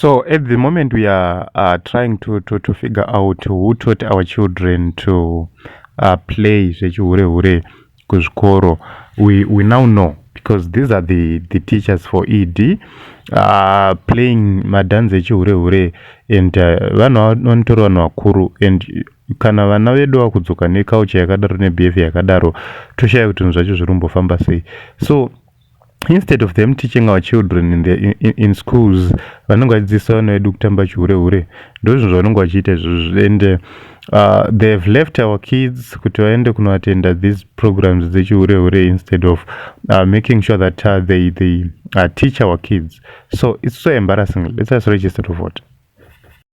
So at the moment we are trying to figure out who taught our children to play zvechihure kuzvikoro. We now know, because these are the teachers for ED playing madhanzi echihure and vanhu vanotora vanhu vakuru, and kana vana vedu vakudzoka neculture yakadaro nebehavior yakadaro toshaya kuti zvinhu zvacho zvirimbofamba sei. So instead of them teaching our children in schools, vanenge vachidzidzisa vana vedu kutamba chihure ndo zvinhu zvavanenge vachiita izvozvo, and they've left our kids kuti vaende kunoatenda these programs dzechihure instead of making sure that they teach our kids. So it's so embarrassing. Let us register to vote.